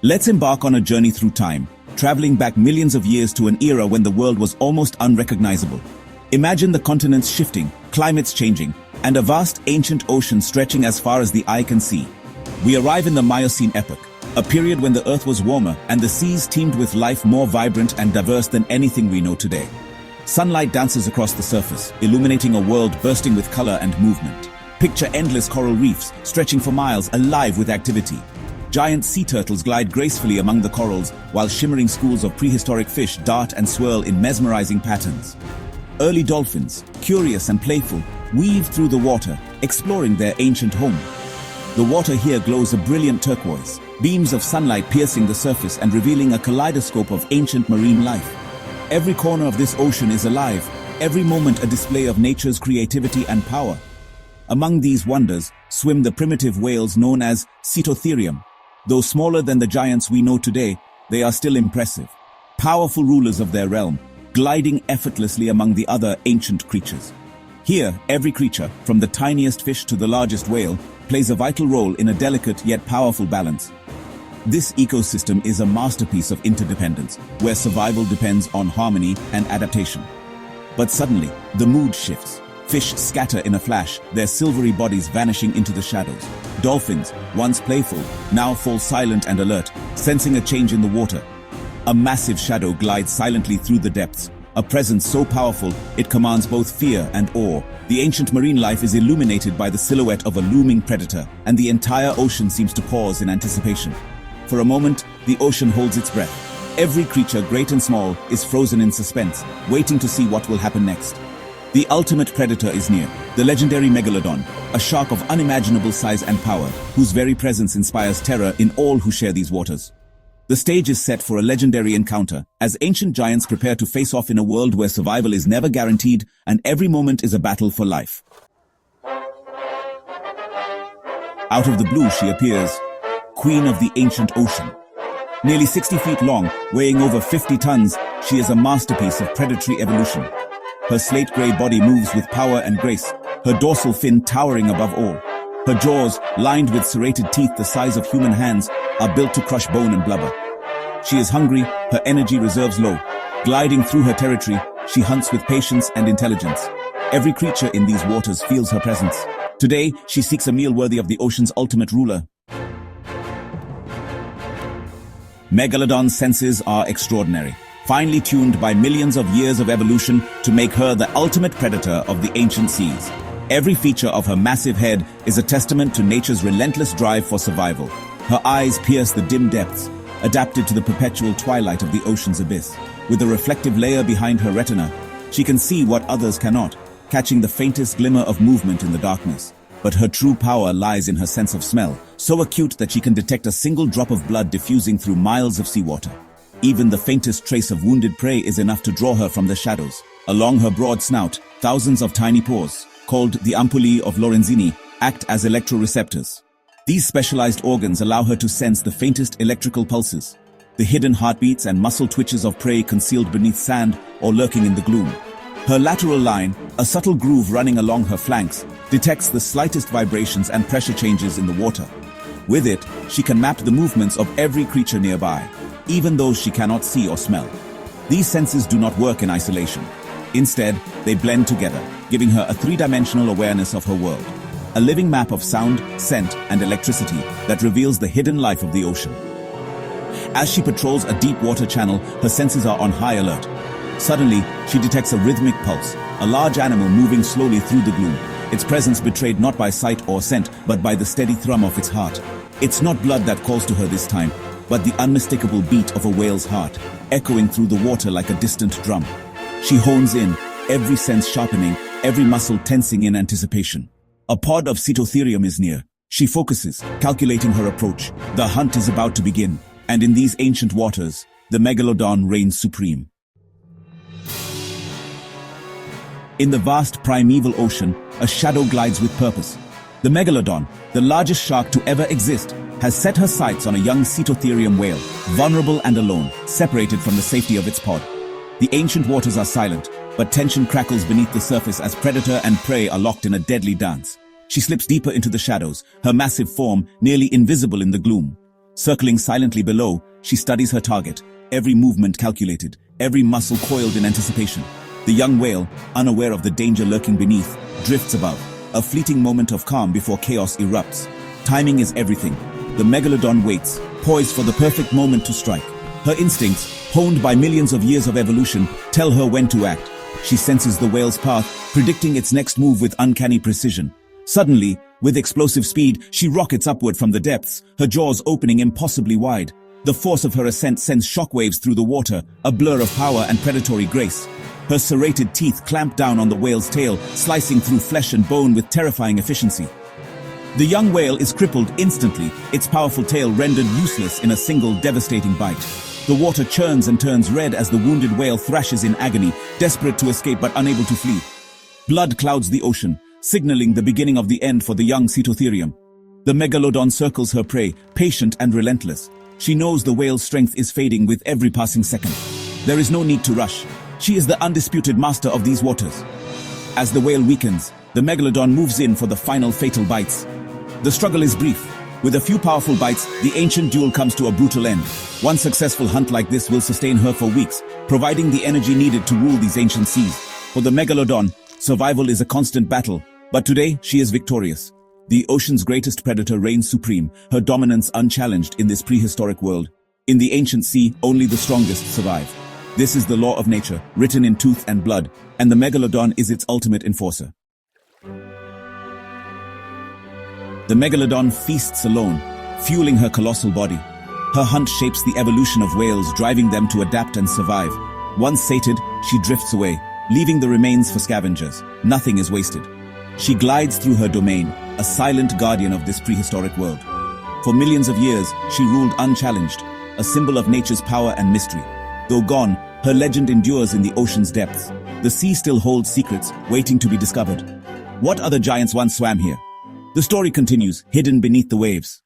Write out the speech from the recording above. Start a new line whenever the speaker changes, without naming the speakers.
Let's embark on a journey through time, traveling back millions of years to an era when the world was almost unrecognizable. Imagine the continents shifting, climates changing, and a vast ancient ocean stretching as far as the eye can see. We arrive in the Miocene epoch, a period when the Earth was warmer and the seas teemed with life more vibrant and diverse than anything we know today. Sunlight dances across the surface, illuminating a world bursting with color and movement. Picture endless coral reefs, stretching for miles, alive with activity. Giant sea turtles glide gracefully among the corals, while shimmering schools of prehistoric fish dart and swirl in mesmerizing patterns. Early dolphins, curious and playful, weave through the water, exploring their ancient home. The water here glows a brilliant turquoise, beams of sunlight piercing the surface and revealing a kaleidoscope of ancient marine life. Every corner of this ocean is alive, every moment a display of nature's creativity and power. Among these wonders swim the primitive whales known as Cetotherium. Though smaller than the giants we know today, they are still impressive. Powerful rulers of their realm, gliding effortlessly among the other ancient creatures. Here, every creature, from the tiniest fish to the largest whale, plays a vital role in a delicate yet powerful balance. This ecosystem is a masterpiece of interdependence, where survival depends on harmony and adaptation. But suddenly, the mood shifts. Fish scatter in a flash, their silvery bodies vanishing into the shadows. Dolphins, once playful, now fall silent and alert, sensing a change in the water. A massive shadow glides silently through the depths, a presence so powerful it commands both fear and awe. The ancient marine life is illuminated by the silhouette of a looming predator, and the entire ocean seems to pause in anticipation. For a moment, the ocean holds its breath. Every creature, great and small, is frozen in suspense, waiting to see what will happen next. The ultimate predator is near, the legendary Megalodon, a shark of unimaginable size and power, whose very presence inspires terror in all who share these waters. The stage is set for a legendary encounter, as ancient giants prepare to face off in a world where survival is never guaranteed and every moment is a battle for life. Out of the blue she appears, Queen of the Ancient Ocean. Nearly 60 feet long, weighing over 50 tons, she is a masterpiece of predatory evolution. Her slate-gray body moves with power and grace, her dorsal fin towering above all. Her jaws, lined with serrated teeth the size of human hands, are built to crush bone and blubber. She is hungry, her energy reserves low. Gliding through her territory, she hunts with patience and intelligence. Every creature in these waters feels her presence. Today, she seeks a meal worthy of the ocean's ultimate ruler. Megalodon's senses are extraordinary, finely tuned by millions of years of evolution to make her the ultimate predator of the ancient seas. Every feature of her massive head is a testament to nature's relentless drive for survival. Her eyes pierce the dim depths, adapted to the perpetual twilight of the ocean's abyss. With a reflective layer behind her retina, she can see what others cannot, catching the faintest glimmer of movement in the darkness. But her true power lies in her sense of smell, so acute that she can detect a single drop of blood diffusing through miles of seawater. Even the faintest trace of wounded prey is enough to draw her from the shadows. Along her broad snout, thousands of tiny pores, called the ampullae of Lorenzini, act as electroreceptors. These specialized organs allow her to sense the faintest electrical pulses, the hidden heartbeats and muscle twitches of prey concealed beneath sand or lurking in the gloom. Her lateral line, a subtle groove running along her flanks, detects the slightest vibrations and pressure changes in the water. With it, she can map the movements of every creature nearby, even those she cannot see or smell. These senses do not work in isolation. Instead, they blend together, giving her a three-dimensional awareness of her world. A living map of sound, scent, and electricity that reveals the hidden life of the ocean. As she patrols a deep water channel, her senses are on high alert. Suddenly, she detects a rhythmic pulse, a large animal moving slowly through the gloom, its presence betrayed not by sight or scent, but by the steady thrum of its heart. It's not blood that calls to her this time, but the unmistakable beat of a whale's heart, echoing through the water like a distant drum. She hones in, every sense sharpening, every muscle tensing in anticipation. A pod of Cetotherium is near. She focuses, calculating her approach. The hunt is about to begin, and in these ancient waters, the Megalodon reigns supreme. In the vast primeval ocean, a shadow glides with purpose. The Megalodon, the largest shark to ever exist, has set her sights on a young Cetotherium whale, vulnerable and alone, separated from the safety of its pod. The ancient waters are silent, but tension crackles beneath the surface as predator and prey are locked in a deadly dance. She slips deeper into the shadows, her massive form nearly invisible in the gloom. Circling silently below, she studies her target, every movement calculated, every muscle coiled in anticipation. The young whale, unaware of the danger lurking beneath, drifts above, a fleeting moment of calm before chaos erupts. Timing is everything. The Megalodon waits, poised for the perfect moment to strike. Her instincts, honed by millions of years of evolution, tell her when to act. She senses the whale's path, predicting its next move with uncanny precision. Suddenly, with explosive speed, she rockets upward from the depths, her jaws opening impossibly wide. The force of her ascent sends shockwaves through the water, a blur of power and predatory grace. Her serrated teeth clamp down on the whale's tail, slicing through flesh and bone with terrifying efficiency. The young whale is crippled instantly, its powerful tail rendered useless in a single devastating bite. The water churns and turns red as the wounded whale thrashes in agony, desperate to escape but unable to flee. Blood clouds the ocean, signaling the beginning of the end for the young Cetotherium. The Megalodon circles her prey, patient and relentless. She knows the whale's strength is fading with every passing second. There is no need to rush. She is the undisputed master of these waters. As the whale weakens, the Megalodon moves in for the final fatal bites. The struggle is brief. With a few powerful bites, the ancient duel comes to a brutal end. One successful hunt like this will sustain her for weeks, providing the energy needed to rule these ancient seas. For the Megalodon, survival is a constant battle, but today she is victorious. The ocean's greatest predator reigns supreme, her dominance unchallenged in this prehistoric world. In the ancient sea, only the strongest survive. This is the law of nature, written in tooth and blood, and the Megalodon is its ultimate enforcer. The Megalodon feasts alone, fueling her colossal body. Her hunt shapes the evolution of whales, driving them to adapt and survive. Once sated, she drifts away, leaving the remains for scavengers. Nothing is wasted. She glides through her domain, a silent guardian of this prehistoric world. For millions of years, she ruled unchallenged, a symbol of nature's power and mystery. Though gone, her legend endures in the ocean's depths. The sea still holds secrets, waiting to be discovered. What other giants once swam here? The story continues, hidden beneath the waves.